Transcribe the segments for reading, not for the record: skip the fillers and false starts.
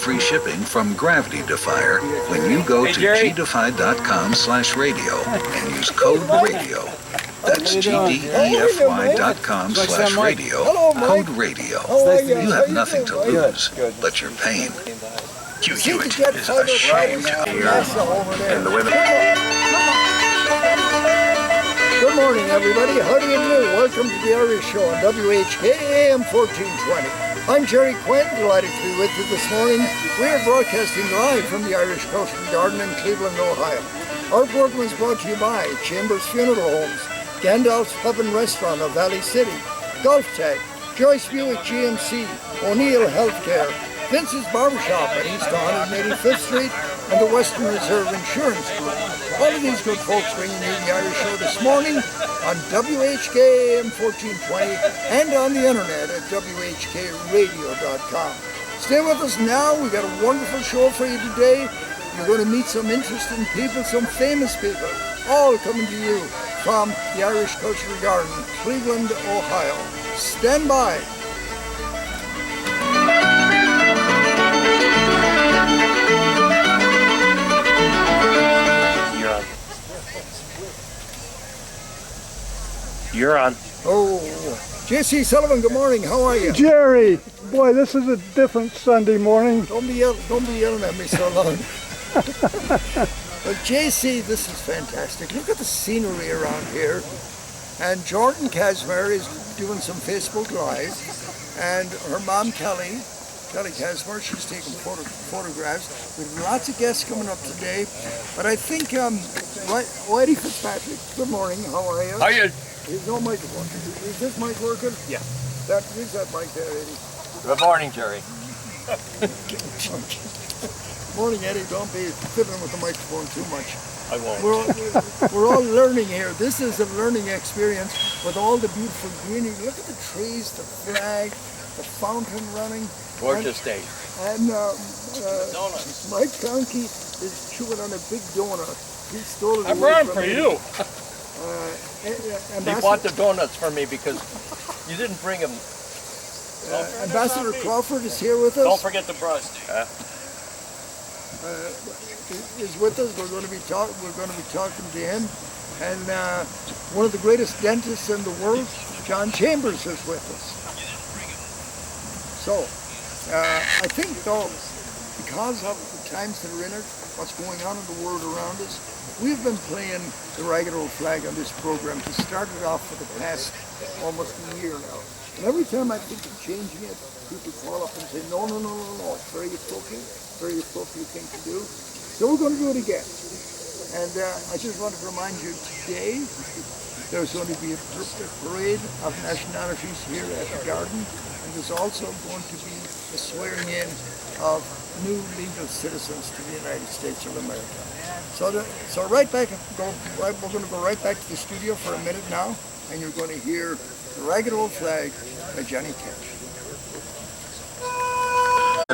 free shipping from Gravity Defier when you go to gdefy.com/radio and use code RADIO. That's gdefy.com/radio. Code RADIO. You have nothing to lose but your pain. Hugh Hewitt is ashamed here. And the women. Good morning, everybody. How do you do? Welcome to the Irish Show on WHK AM 1420. I'm Jerry Quinn, delighted to be with you this morning. We are broadcasting live from the Irish Coastal Garden in Cleveland, Ohio. Our program is brought to you by Chambers Funeral Homes, Gandalf's Pub and Restaurant of Valley City, Golf Tag, Joyce Buick GMC, O'Neill Healthcare, Vince's Barbershop at East 185th Street, and the Western Reserve Insurance Group. All of these good folks bringing you the Irish Show this morning on WHK AM 1420 and on the internet at WHKradio.com. Stay with us now. We've got a wonderful show for you today. You're going to meet some interesting people, some famous people, all coming to you from the Irish Coastal Garden, Cleveland, Ohio. Stand by. You're on. Oh, J.C. Sullivan, good morning. How are you? Jerry, boy, this is a different Sunday morning. Don't be yelling at me so long. Well, J.C., this is fantastic. Look at the scenery around here. And Jordan Casimir is doing some Facebook Live. And her mom, Kelly Casimir, she's taking photographs. With lots of guests coming up today. But I think, Whitey Fitzpatrick, good morning. How are you? How are you? There's no microphone. Is this mic working? Yeah. Use that mic there, Eddie. Good morning, Jerry. Morning, Eddie. Don't be fiddling with the microphone too much. I won't. We're all learning here. This is a learning experience with all the beautiful greenery. Look at the trees, the flag, the fountain running. Gorgeous day. And Donuts. Mike Conkey is chewing on a big donut. He stole it. I brought them for you. He bought the donuts for me because you didn't bring them. Ambassador Crawford is here with us. Don't forget the brush. Is with us. We're going to be talking to him, and one of the greatest dentists in the world, John Chambers, is with us. So, I think though, because of the times that are in it, what's going on in the world around us, we've been playing the Ragged Old Flag on this program to start it off for the past almost a year now. And every time I think of changing it, people call up and say, no, it's very appropriate thing to do. So we're going to do it again. And I just want to remind you today, there's going to be a parade of nationalities here at the garden. And there's also going to be a swearing in of new legal citizens to the United States of America. So we're going to go right back to the studio for a minute now, and you're going to hear The Ragged Old Flag by Johnny Cash.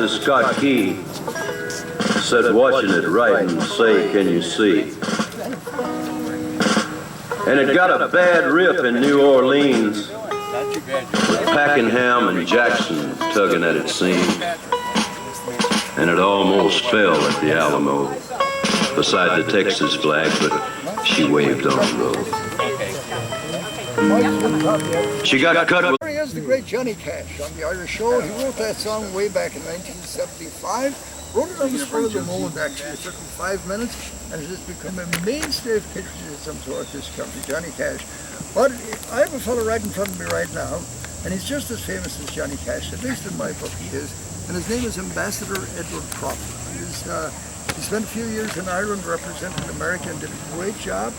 Scott Key said, watching it write and say, can you see? And it got a bad riff in New Orleans, with Pakenham and Jackson tugging at its seam. And it almost fell at the Alamo, beside the Texas flag, but she waved on the road. She got cut with... Here he is, the great Johnny Cash on the Irish Show. He wrote that song way back in 1975. Wrote it on the spur of the moment, actually. It took him 5 minutes, and it has become a mainstay of patriotism throughout this country, Johnny Cash. But I have a fellow right in front of me right now, and he's just as famous as Johnny Cash, at least in my book he is. And his name is Ambassador Edward Crawford. He spent a few years in Ireland, represented America, and did a great job.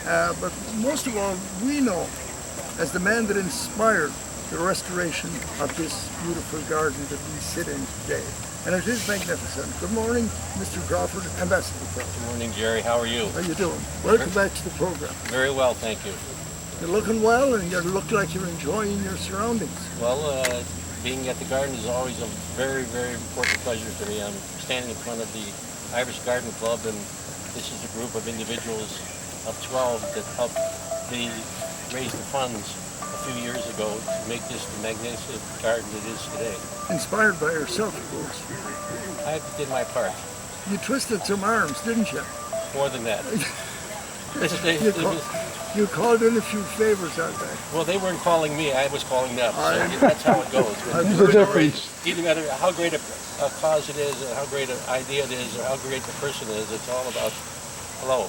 But most of all, we know as the man that inspired the restoration of this beautiful garden that we sit in today. And it is magnificent. Good morning, Mr. Crawford, Ambassador Crawford. Good morning, Jerry. How are you? How are you doing? Welcome back to the program. Very well, thank you. You're looking well, and you look like you're enjoying your surroundings. Well, being at the garden is always a very, very important pleasure to me. I'm standing in front of the Irish Garden Club, and this is a group of individuals of 12 that help raise the funds few years ago to make this the magnificent garden it is today. Inspired by yourself, of course. I did my part. You twisted some arms, didn't you? More than that. You called in a few favors out there. Well, they weren't calling me, I was calling them. So that's how it goes. There's a difference. Either matter how great a cause it is, or how great an idea it is, or how great the person is, it's all about hello.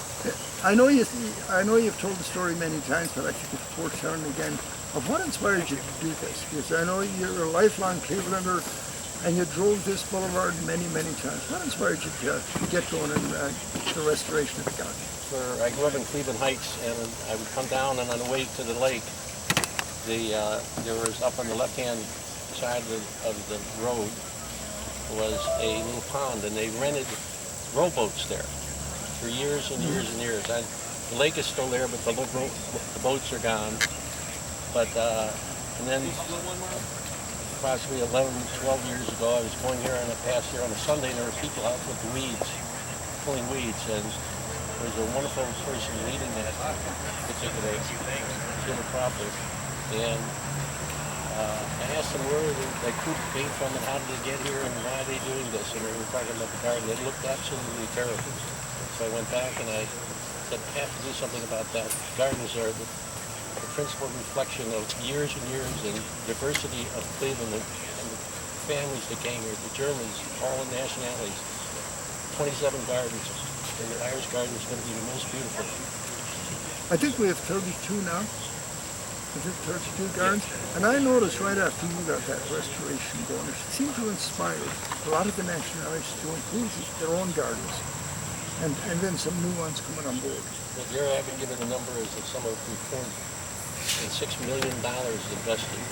I know you've told the story many times, but I think it's worth telling again of what inspired you to do this. Because I know you're a lifelong Clevelander, and you drove this boulevard many, many times. What inspired you to get going in the restoration of the garden? I grew up in Cleveland Heights, and I would come down, and on the way to the lake, there was up on the left-hand side of the road was a little pond, and they rented rowboats there for years and years and years. The lake is still there, but the boats are gone. But and then approximately 11, 12 years ago, I was going here on a pass here on a Sunday, and there were people out with weeds, pulling weeds, and there was a wonderful person leading that particular Cropper, and I asked them where they came from and how did they get here and why are they doing this, and we were talking about the garden. It looked absolutely terrible. So I went back and I said, I have to do something about that. Gardens are the principal reflection of years and years and diversity of Cleveland and the families that came here, the Germans, all the nationalities, 27 gardens, and the Irish garden is going to be the most beautiful. I think we have 32 now. I think 32 gardens. And I noticed right after you got that restoration going, it seemed to inspire a lot of the nationalities to improve their own gardens. And then some new ones coming on board. Well, Gary, I've been given the number is that some of them $6 million invested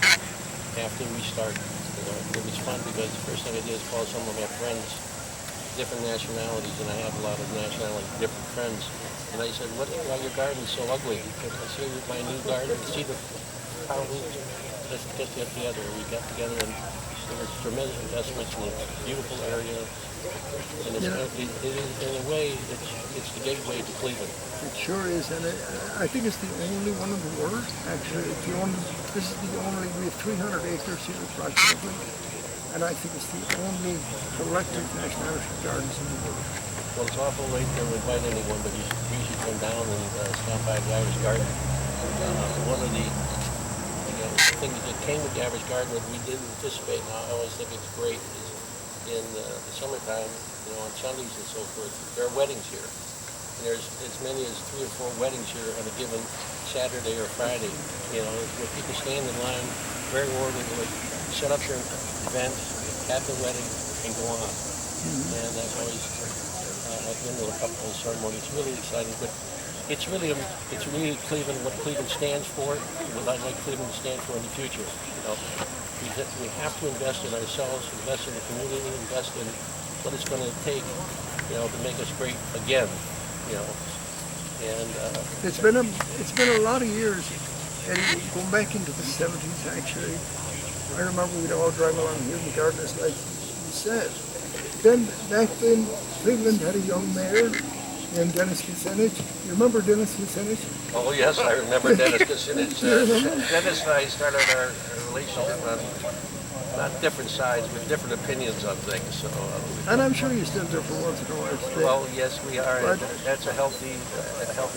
after we started. It was fun because the first thing I did is call some of my friends, different nationalities, and I have a lot of nationalities, different friends. And I said, why your garden's so ugly? I see my new garden, see the power roots. Let's get together. We got together and there was tremendous investments in a beautiful area. And it's, in a way, it's the gateway to Cleveland. It sure is, and I think it's the only one in the world, actually. This is the only, we have 300 acres here approximately, and I think it's the only collective nationality gardens in the world. Well, it's awful late to invite anyone, but you should come down and stop by the Irish Garden. One of the things that came with the Irish Garden that we didn't anticipate, and I always think it's great, is in the summertime, on Sundays and so forth, there are weddings here. And there's as many as 3 or 4 weddings here on a given Saturday or Friday, where people stand in line very orderly, set up their event, have the wedding, and go on. And I've always I've been to a couple of ceremonies. It's really exciting, but it's really Cleveland, what Cleveland stands for, what I'd like Cleveland to stand for in the future. We have to invest in ourselves, invest in the community, invest in what it's going to take, to make us great again. And it's been a lot of years, and going back into the 70s actually. I remember we'd all drive along here in the gardens, like you said. Then back then, Cleveland had a young mayor named Dennis Kucinich. You remember Dennis Kucinich? Oh yes, I remember Dennis Kucinich. Dennis and I started our relationship on not different sides, but different opinions on things. So. And I'm sure you still do for once in a while. Well, yes, we are. But that's a healthy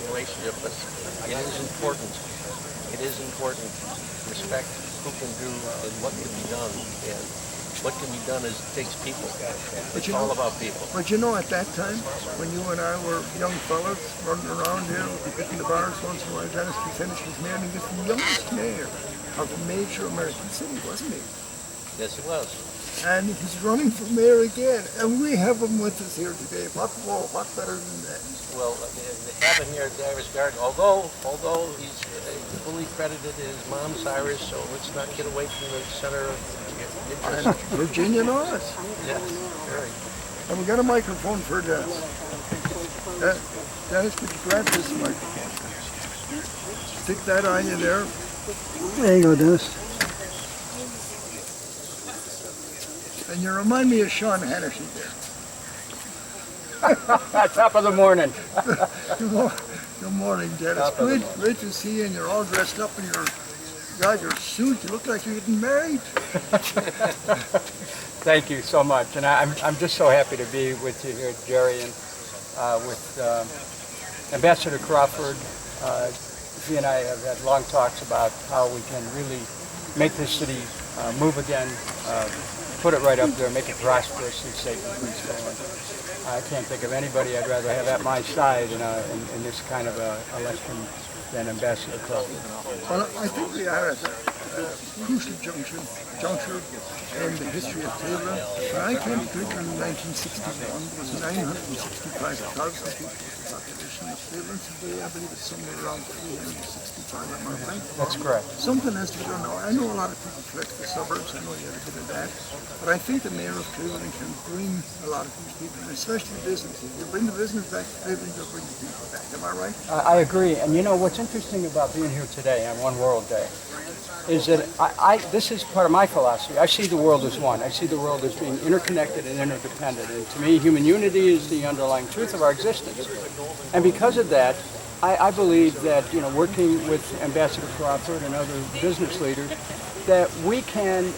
relationship. But it is important. It is important to respect who can do and what can be done. And what can be done takes people. It's all about people. But at that time, when you and I were young fellas running around here, hitting the bars once in a while, Dennis Kucinich was mayor, and he was the youngest mayor of a major American city, wasn't he? Yes, he was. And he's running for mayor again, and we have him with us here today. What better than that? Well, they have him here at the Irish Garden, although he's fully credited his mom's Irish, so let's not get away from the center of interest. Virginia Norris. Yes, very. And we got a microphone for Dennis. Dennis, could you grab this microphone? Stick that on you there. There you go, Dennis. And you remind me of Sean Hannity there. Top of the morning. Good morning, Dennis. Great to see you, and you're all dressed up in your God, your suit, you look like you're getting married. Thank you so much, and I'm just so happy to be with you here, Jerry, and with Ambassador Crawford. He and I have had long talks about how we can really make this city move again, put it right up there, make it prosperous and safe and peaceful. And I can't think of anybody I'd rather have at my side in this kind of election than Ambassador Crawford. Well, I think we are at a crucial juncture in the history of Cleveland. When I came to Cleveland in 1961, there was 965,000 people in the population of Cleveland. Today, I believe it's somewhere around 365, am I right? That's correct. Something has to be done now. I know a lot of people flex the suburbs, I know you have a bit of that, but I think the mayor of Cleveland can bring a lot of these people, and especially businesses. You bring the business back to Cleveland, you'll bring the people back. Am I right? I agree, and you know what's interesting about being here today on One World Day is that this is part of my philosophy. I see the world as one. I see the world as being interconnected and interdependent, and to me, human unity is the underlying truth of our existence. And because of that, I believe that, working with Ambassador Crawford and other business leaders, that we can,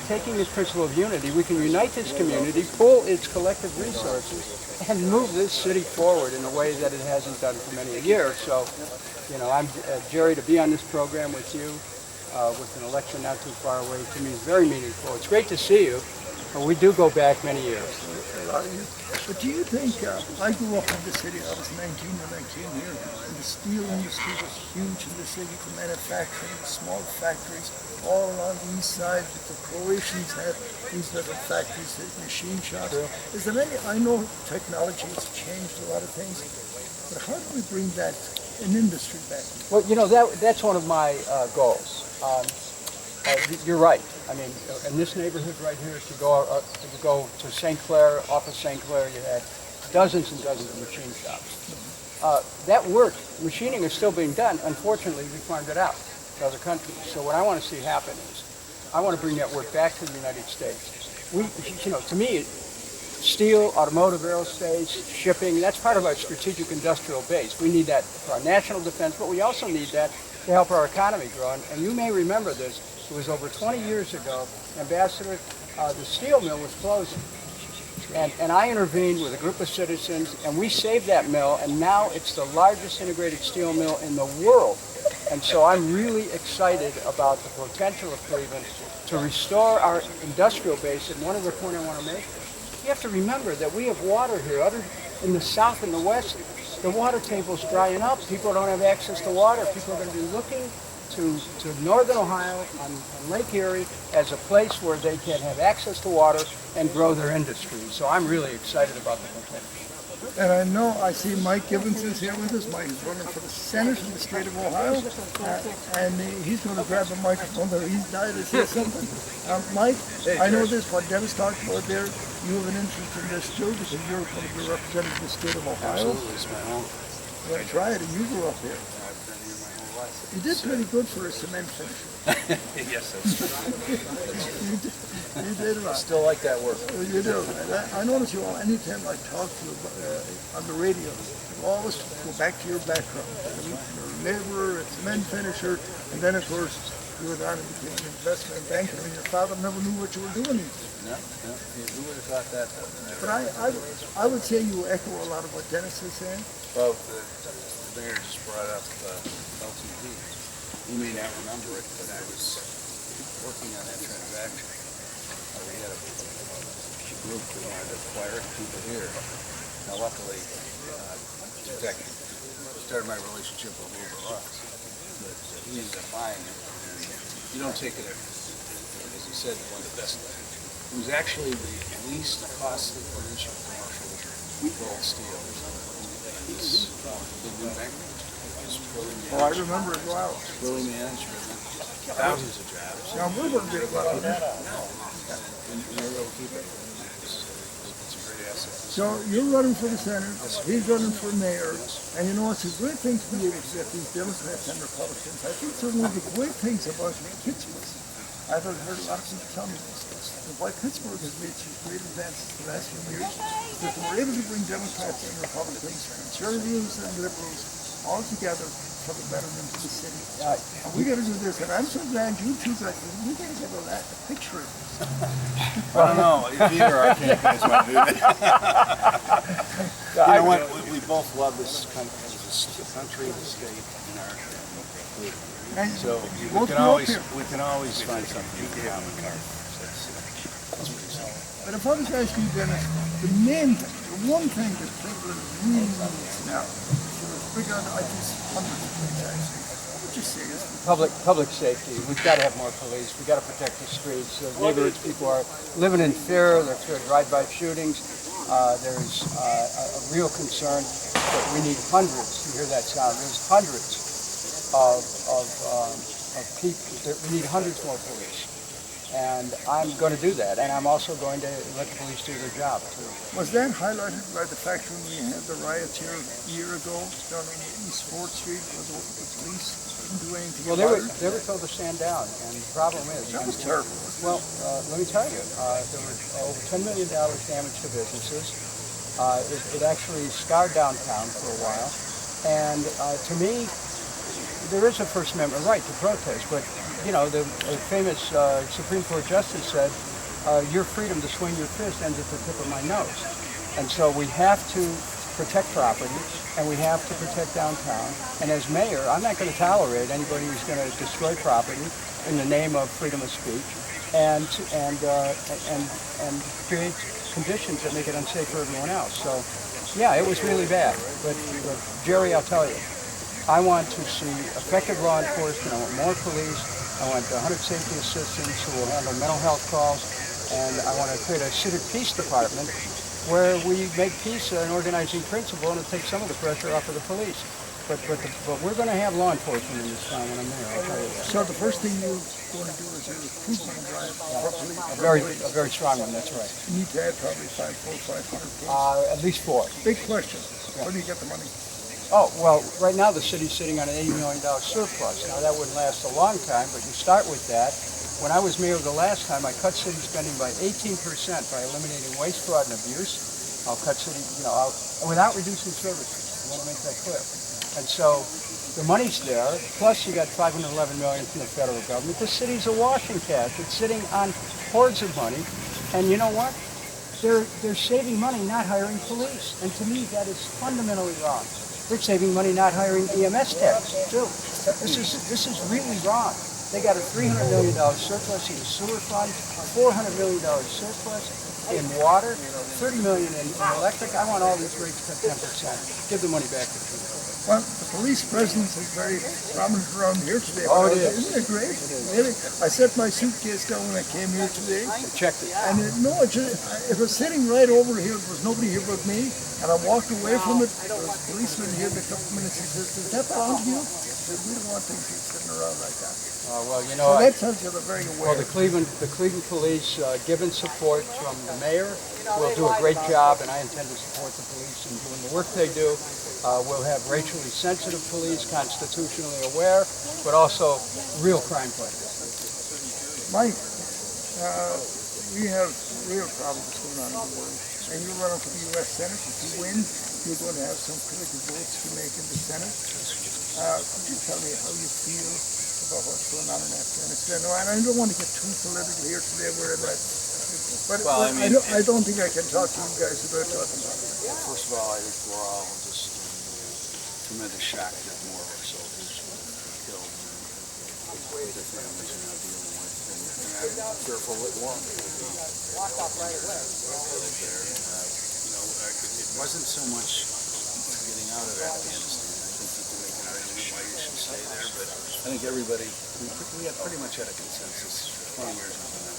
taking this principle of unity, we can unite this community, pool its collective resources, and move this city forward in a way that it hasn't done for many years. So, I'm Jerry, to be on this program with you, with an election not too far away, to me is very meaningful. It's great to see you. We do go back many years. But do you think, I grew up in the city, I was 19 when I came here, and the steel industry was huge in the city, the manufacturing, the small factories, all along the east side. The Croatians had these little factories, the machine shops. Is there any, I know technology has changed a lot of things, but how do we bring that, an industry back? Well, that's one of my goals. You're right. I mean, in this neighborhood right here, if you go to St. Clair, off of St. Clair, you had dozens and dozens of machine shops. That work, machining is still being done. Unfortunately, we farmed it out to other countries. So what I want to see happen is, I want to bring that work back to the United States. To me, steel, automotive, aerospace, shipping, that's part of our strategic industrial base. We need that for our national defense, but we also need that to help our economy grow. And you may remember this. It was over 20 years ago, Ambassador, the steel mill was closing. And I intervened with a group of citizens, and we saved that mill, and now it's the largest integrated steel mill in the world. And so I'm really excited about the potential of Cleveland to restore our industrial base. And one other point I want to make, you have to remember that we have water here. In the south and the west, the water table's drying up. People don't have access to water. People are going to be looking to northern Ohio on Lake Erie as a place where they can have access to water and grow their industry. So I'm really excited about the potential. And I know, I see Mike Gibbons is here with us. Mike is running for the Senate in the state of Ohio. And he's going to grab the microphone there. He's died to say something. Mike, I know this, what Dennis talked about there, you have an interest in this too, because you're going to be representing the state of Ohio. Absolutely, it's my home. Well, try it, and you grew up here. You did pretty good for a cement finisher. Yes, that's true. You did right. Still like that work. You do. I notice you all, anytime I talk to you on the radio, you always go back to your background. You're a laborer, a cement finisher, and then of course you went on and became an investment banker, and your father never knew what you were doing. No. Who would have thought that? But I would say you echo a lot of what Dennis is saying. Well, the mayor just brought up LTD. You may not remember it, but I was working on that transaction. We had a group that wanted to acquire people here. Now, luckily, in fact, started my relationship with Wilbur Ross. But he ended up buying it. And you don't take it, as he said, one of the best. It was actually the least costly producer of commercial rolled steel. He's been in bankrupt. Oh, I remember it well. Really managed thousands of jobs. Now, Wilbur did well. And we were able to keep it. It's a great asset. So you're running for the Senate, he's running for mayor, and you know, it's a great thing to be able to get these Democrats and Republicans. I think it's one of the great things about Pittsburgh. I've heard a lot of people tell me this. Why Pittsburgh has made some great advances the last few years is that they were able to bring Democrats and Republicans, conservatives and liberals all together for the betterment of the city. And we got to do this, and I'm so glad you two guys, we got to get a picture of this. I don't know, if either our campaigns want to do that. You know what, we both love this country, the country, the state, and our And so we can always find something in common. But if I was asking you, Dennis, the main thing, the one thing that Cleveland really needs now, bigger than I just hundreds of things actually, what would you say is Public safety. We've got to have more police. We've got to protect the streets. The neighborhoods, people are living in fear. They're fear of drive-by shootings. There's a real concern that we need hundreds. You hear that sound? There's hundreds of people. We need hundreds more police. And I'm going to do that, and I'm also going to let the police do their job too. Was that highlighted by the fact when we had the riots here a year ago down on East 4th Street, where the police didn't do anything about it? They were told to stand down, and the problem is... That was terrible. Well, let me tell you, there was over $10 million damage to businesses. It actually scarred downtown for a while, and to me, there is a First Amendment right to protest, but you know, the famous Supreme Court justice said, your freedom to swing your fist ends at the tip of my nose. And so we have to protect property, and we have to protect downtown. And as mayor, I'm not going to tolerate anybody who's going to destroy property in the name of freedom of speech and create conditions that make it unsafe for everyone else. So, yeah, it was really bad. But Jerry, I'll tell you, I want to see effective law enforcement. I want more police. I want 100 safety assistants who will handle mental health calls, and I want to create a civic peace department where we make peace an organizing principle and it takes some of the pressure off of the police. But we're going to have law enforcement in this town when I'm there, I'll tell you that. So the first thing you're going to do is a recruitment drive for police? A very strong one, that's right. You need to add probably 500 police. At least 4. Big question, where do you get the money? Oh, well, right now the city's sitting on an $80 million surplus. Now, that wouldn't last a long time, but you start with that. When I was mayor the last time, I cut city spending by 18% by eliminating waste, fraud, and abuse. I'll cut city, without reducing services. I want to make that clear. And so the money's there, plus you got $511 million from the federal government. The city's awash in cash. It's sitting on hordes of money. And you know what? They're saving money not hiring police. And to me, that is fundamentally wrong. They're saving money not hiring EMS techs, too. This is really wrong. They got a $300 million surplus in the sewer fund, $400 million surplus in water, $30 million in electric. I want all these rates cut 10%. Give the money back to people. Well, the police presence is very prominent around here today. Oh, it is. Isn't it great? It is. Really? I set my suitcase down when I came here today. Checked it. And it was sitting right over here. There was nobody here but me. And I walked away from it. There was a policeman here in a couple minutes. He says, "Does that belong to you?" I said, "We don't want things sitting around like that." Well, you So know, that tells you they're very aware. well, the Cleveland police, given support from the mayor, will do a great job, and I intend to support the police in doing the work they do. We'll have racially sensitive police, constitutionally aware, but also real crime fighters. Mike, we have real problems going on in the world. And you're running for the U.S. Senate. If you win, you're going to have some critical votes to make in the Senate. Could you tell me how you feel about what's going on in Afghanistan? No, and I don't want to get too political here today, but well, I don't think I can talk to you guys about talking about it. First of all, I think we're all just in tremendous shock that more of our soldiers were killed and their families are now dealing with. And I'm fearful that more will be it wasn't so much getting out of Afghanistan. I think you can make an argument why you should stay there, but I think everybody, we had pretty much had a consensus 20 years ago now.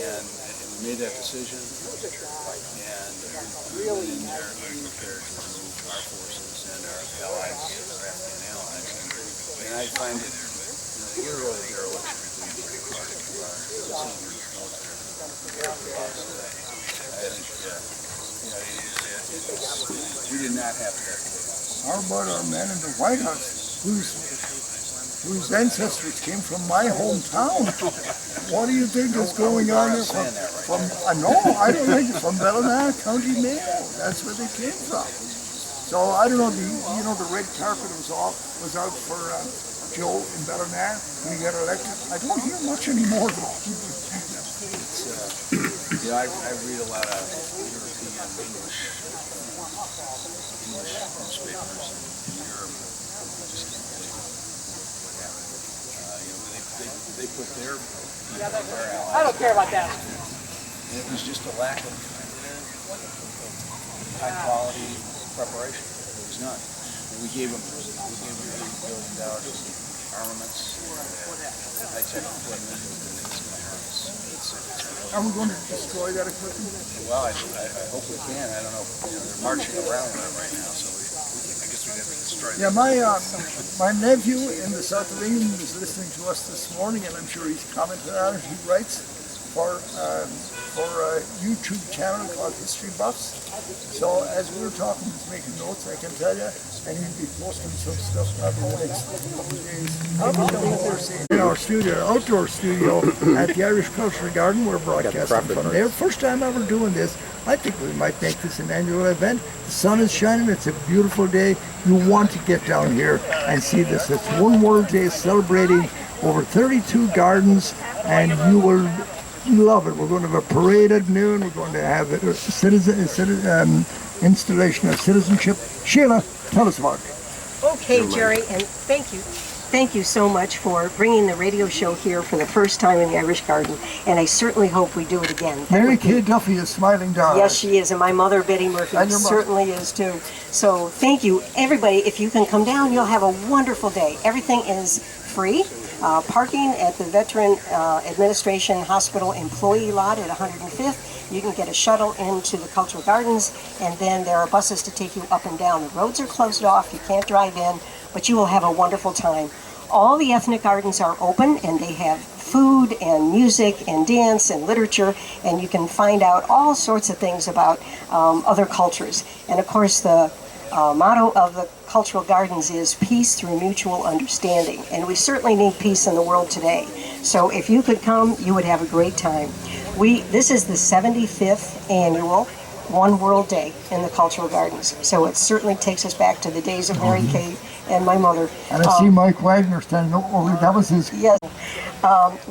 And we made that decision, and we went in there and we prepared to remove our forces and our allies, our Afghan allies. And I find it, you're really dereliction of our senior military. I think, we did not have that chaos. How about our men in the White House, whose ancestors came from my hometown? What do you think is going on there? I don't think it's from Belleville County, Mayo. That's where they came from. So I don't know, the red carpet was out for Joe in Ballinair when he got elected. I don't hear much anymore though. It's, I read a lot of European English newspapers in Europe. I just can't believe what happened. They put their allies. I don't care about that. And it was just a lack of high quality preparation. There was none. And we gave them $80 billion in armaments, high-tech equipment, and it's going to hurt us. Are we going to destroy that equipment? Well, I hope we can. I don't know. They're marching around that right now, so I guess we'd have to destroy that. Yeah, my nephew in the south of England was listening to us this morning, and I'm sure he's commented on it. He writes for a YouTube channel called History Buffs. So as we were talking, he's making notes, I can tell you, and he'll be posting some stuff probably the next couple of days. In our studio, our outdoor studio at the Irish Cultural Garden, we're broadcasting from there. First time ever doing this. I think we might make this an annual event. The sun is shining, it's a beautiful day. You want to get down here and see this. It's One World Day celebrating over 32 gardens, and you will love it. We're going to have a parade at noon. We're going to have a installation of citizenship. Sheila, tell us about it. Okay, Jerry, and thank you. Thank you so much for bringing the radio show here for the first time in the Irish Garden, and I certainly hope we do it again. Mary Kay Duffy is smiling down. Yes, she is, and my mother, Betty Murphy, certainly is too. So thank you, everybody. If you can come down, you'll have a wonderful day. Everything is free. Parking at the Veteran Administration Hospital employee lot at 105th. You can get a shuttle into the Cultural Gardens, and then there are buses to take you up and down. The roads are closed off. You can't drive in, but you will have a wonderful time. All the ethnic gardens are open, and they have food and music and dance and literature, and you can find out all sorts of things about other cultures. And of course, the motto of the Cultural Gardens is peace through mutual understanding, and we certainly need peace in the world today. So if you could come, you would have a great time. This is the 75th annual One World Day in the Cultural Gardens, so it certainly takes us back to the days of Mary Kay and my mother. And I see Mike Wagner standing over. That was his. Yes.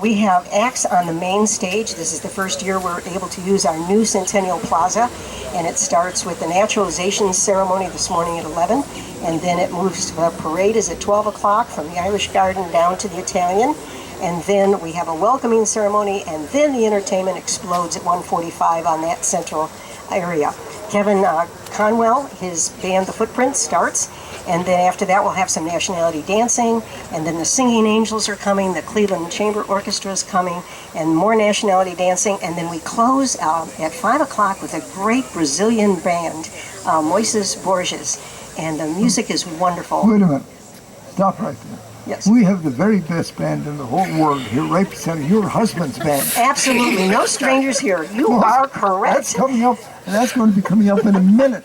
We have acts on the main stage. This is the first year we're able to use our new Centennial Plaza, and it starts with the naturalization ceremony this morning at 11, and then it moves to the parade is at 12 o'clock from the Irish Garden down to the Italian, and then we have a welcoming ceremony, and then the entertainment explodes at 1:45 on that central area. Kevin Conwell, his band The Footprints, starts, and then after that we'll have some nationality dancing, and then the Singing Angels are coming, the Cleveland Chamber Orchestra is coming, and more nationality dancing, and then we close at 5 o'clock with a great Brazilian band, Moises Borges, and the music is wonderful. Wait a minute. Stop right there. Yes. We have the very best band in the whole world here, right beside your husband's band. Absolutely. No strangers here. You are correct. That's coming up, and that's going to be coming up in a minute.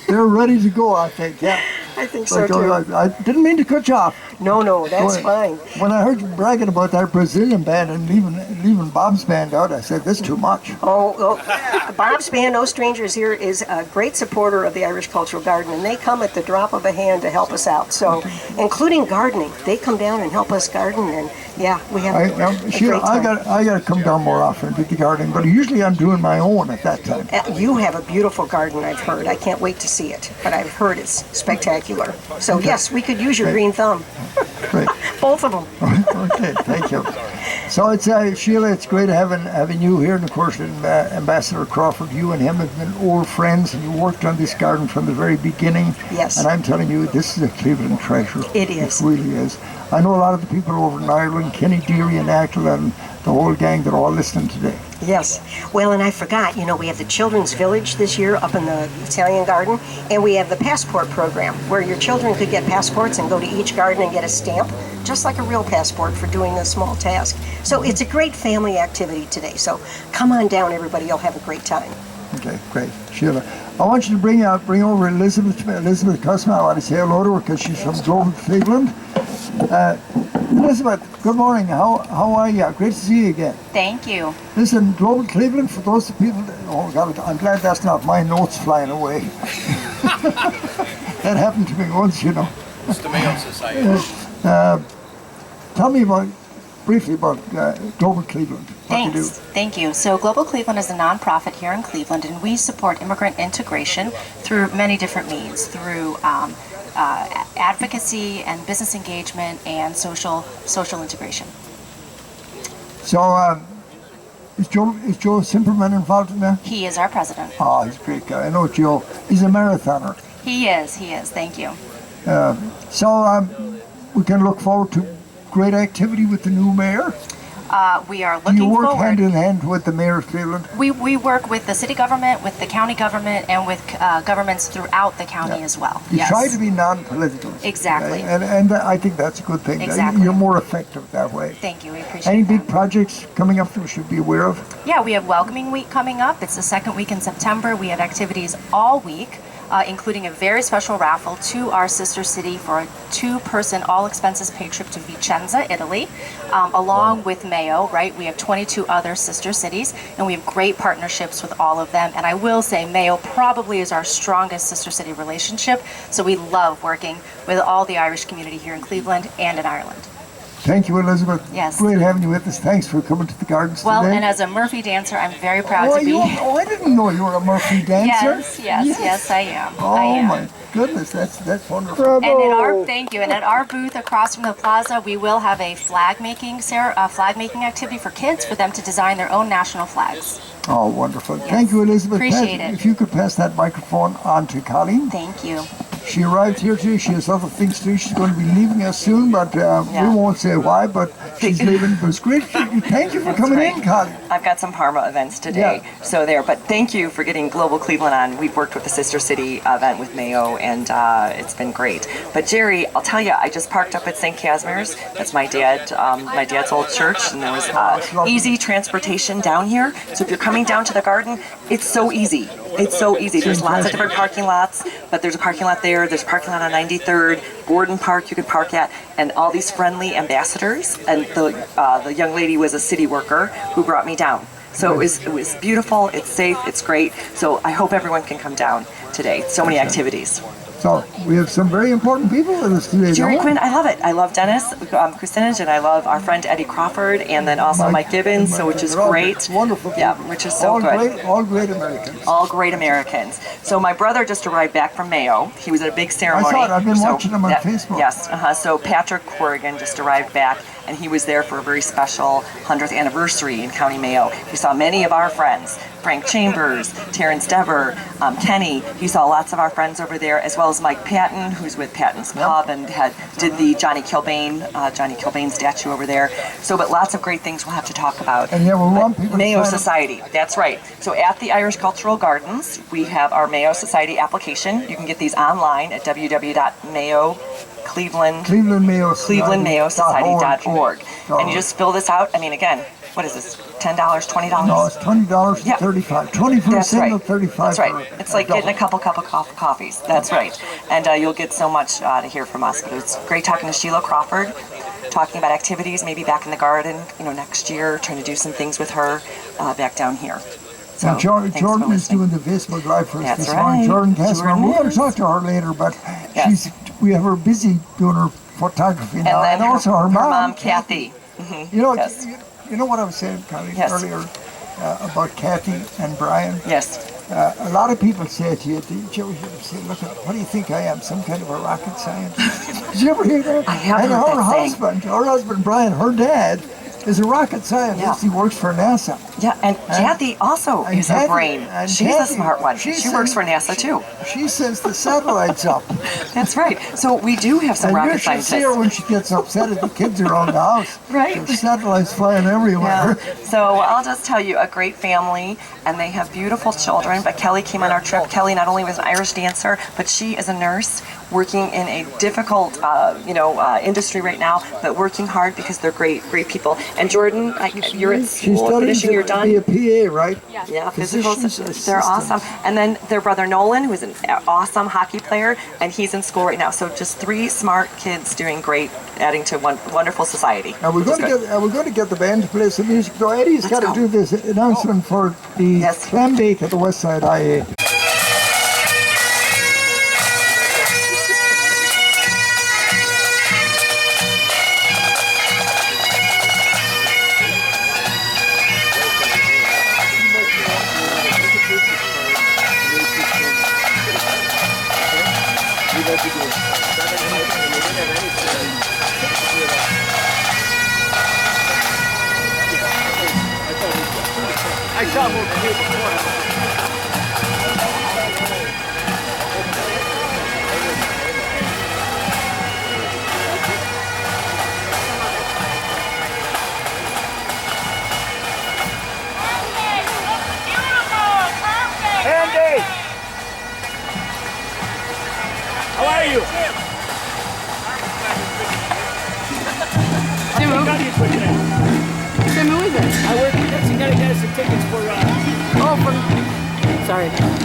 They're ready to go, I think. Yeah. I think so too. I didn't mean to cut you off. No, that's fine. When I heard you bragging about that Brazilian band and leaving Bob's band out, I said, this is too much. Bob's band, No Strangers Here, is a great supporter of the Irish Cultural Garden, and they come at the drop of a hand to help us out. So, including gardening, they come down and help us garden, and yeah, we have a great time. I got to come down more often to do the gardening, but usually I'm doing my own at that time. You have a beautiful garden, I've heard. I can't wait to see it, but I've heard it's spectacular. So yes, we could use your green thumb. Great. Both of them. Okay, thank you. So it's Sheila, it's great having you here, and of course Ambassador Crawford, you and him have been old friends, and you worked on this garden from the very beginning. Yes. And I'm telling you, this is a Cleveland treasure. It is. It really is. I know a lot of the people over in Ireland, Kenny Deary and Ackle and the whole gang, they're all listening today. Yes. Well, and I forgot, we have the Children's Village this year up in the Italian Garden, and we have the passport program where your children could get passports and go to each garden and get a stamp, just like a real passport for doing a small task. So it's a great family activity today. So come on down, everybody. You'll have a great time. Okay, great. Sheila, I want you to bring over Elizabeth Cussman. I want to say hello to her because she's from Global Cleveland. Elizabeth, good morning. How are you? Great to see you again. Thank you. Listen, Global Cleveland, for those people, oh God, I'm glad that's not my notes flying away. That happened to me once, you know. It's the Mayo Society. Tell me briefly about Global Cleveland. What you do. Thank you. So Global Cleveland is a nonprofit here in Cleveland, and we support immigrant integration through many different means, through advocacy and business engagement and social integration. So, is Joe Simperman involved in that? He is our president. Oh, he's a great guy. I know Joe. He's a marathoner. He is. Thank you. So we can look forward to great activity with the new mayor. We are Do looking you work forward. hand in hand with the mayor of Cleveland? We work with the city government, with the county government, and with governments throughout the county as well. You Yes. try to be non-political. Exactly. And I think that's a good thing. Exactly. You're more effective that way. Thank you. We appreciate Any that. big projects coming up that we should be aware of? Yeah, we have Welcoming Week coming up. It's the second week in September. We have activities all week, including a very special raffle to our sister city for a two-person, all-expenses-paid trip to Vicenza, Italy, along with Mayo, right? We have 22 other sister cities, and we have great partnerships with all of them. And I will say Mayo probably is our strongest sister city relationship, so we love working with all the Irish community here in Cleveland and in Ireland. Thank you, Elizabeth. Yes. Great having you with us. Thanks for coming to the gardens Well, today. and as a Murphy dancer, I'm very proud to be. I didn't know you were a Murphy dancer. Yes, I am. Oh I am. my goodness, that's wonderful. Bravo. And at our booth across from the plaza, we will have a flag making activity for kids for them to design their own national flags. Oh, wonderful. Yes. Thank you, Elizabeth. Appreciate it. If you could pass that microphone on to Colleen. Thank you. She arrived here too. She has other things to do. She's going to be leaving us soon, but we won't say why, but she's leaving. But it's great. Thank you for coming in, Colleen. I've got some Parma events today, so there. But thank you for getting Global Cleveland on. We've worked with the Sister City event with Mayo, and it's been great. But Jerry, I'll tell you, I just parked up at St. Casimir's. That's my dad's old church, and there was easy transportation down here. So if you're coming down to the garden, it's so easy. It's so easy. There's lots of different parking lots, but there's a parking lot there. There's a parking lot on 93rd, Gordon Park you could park at, and all these friendly ambassadors. And the young lady was a city worker who brought me down. So it was beautiful. It's safe. It's great. So I hope everyone can come down today. So many activities. So we have some very important people with us today. Jerry Quinn, I love it. I love Dennis Kucinich, and I love our friend Eddie Crawford, and then also Mike Gibbons, which is great. Wonderful. Yeah, which is so good. All great Americans. All great Americans. So my brother just arrived back from Mayo. He was at a big ceremony. I saw it. I've been watching him on Facebook. Yes. So Patrick Corrigan just arrived back, and he was there for a very special 100th anniversary in County Mayo. He saw many of our friends, Frank Chambers, Terrence Dever, Kenny. He saw lots of our friends over there, as well as Mike Patton, who's with Patton's Pub, and did the Johnny Kilbane statue over there. So, but lots of great things we'll have to talk about. And yeah, we want people Mayo to sign Society, that's right. So at the Irish Cultural Gardens, we have our Mayo Society application. You can get these online at clevelandmayosociety.org. And you just fill this out. I mean, again, what is this, $10, $20? No, it's $20 to $35. 20 for a single, 35 That's right. for It's like getting a couple cup of coffees. That's right. And you'll get so much to hear from us. But it's great talking to Sheila Crawford, talking about activities, maybe back in the garden, next year, trying to do some things with her back down here. So, and Jordan is doing the Facebook Live for us this morning. Jordan Casper. We're going to talk to her later, but we have her busy doing her photography now. And also her mom, Kathy. You know what I was saying, Connie, earlier about Kathy and Brian? Yes. A lot of people say to you, did you ever hear them say, look, what do you think I am, some kind of a rocket scientist? Did you ever hear that? I have heard that her husband, Brian, her dad, is a rocket scientist. He works for NASA. Yeah, and Kathy also is a brain. She's a smart one. She works for NASA too. She sends the satellites up. That's right. So we do have some rocket scientists. You should see her when she gets upset if the kids are around the house. Right. There's satellites flying everywhere. Yeah. So I'll just tell you, a great family, and they have beautiful children. But Kelly came on our trip. Kelly not only was an Irish dancer, but she is a nurse working in a difficult, industry right now, but working hard because they're great people. And Jordan, you're at school, finishing your done. Be a PA, right? Yeah, physicals. They're awesome. And then their brother Nolan, who's an awesome hockey player, and he's in school right now. So just 3 smart kids doing great, adding to one wonderful society. Now we're going to get the band to play some music. So Eddie's got to do this announcement for the clam bake at the West Side IA. I saw moving here before. Andy! How are you? Tim, who is it? I work with us. You gotta get us some tickets for, Oh, sorry.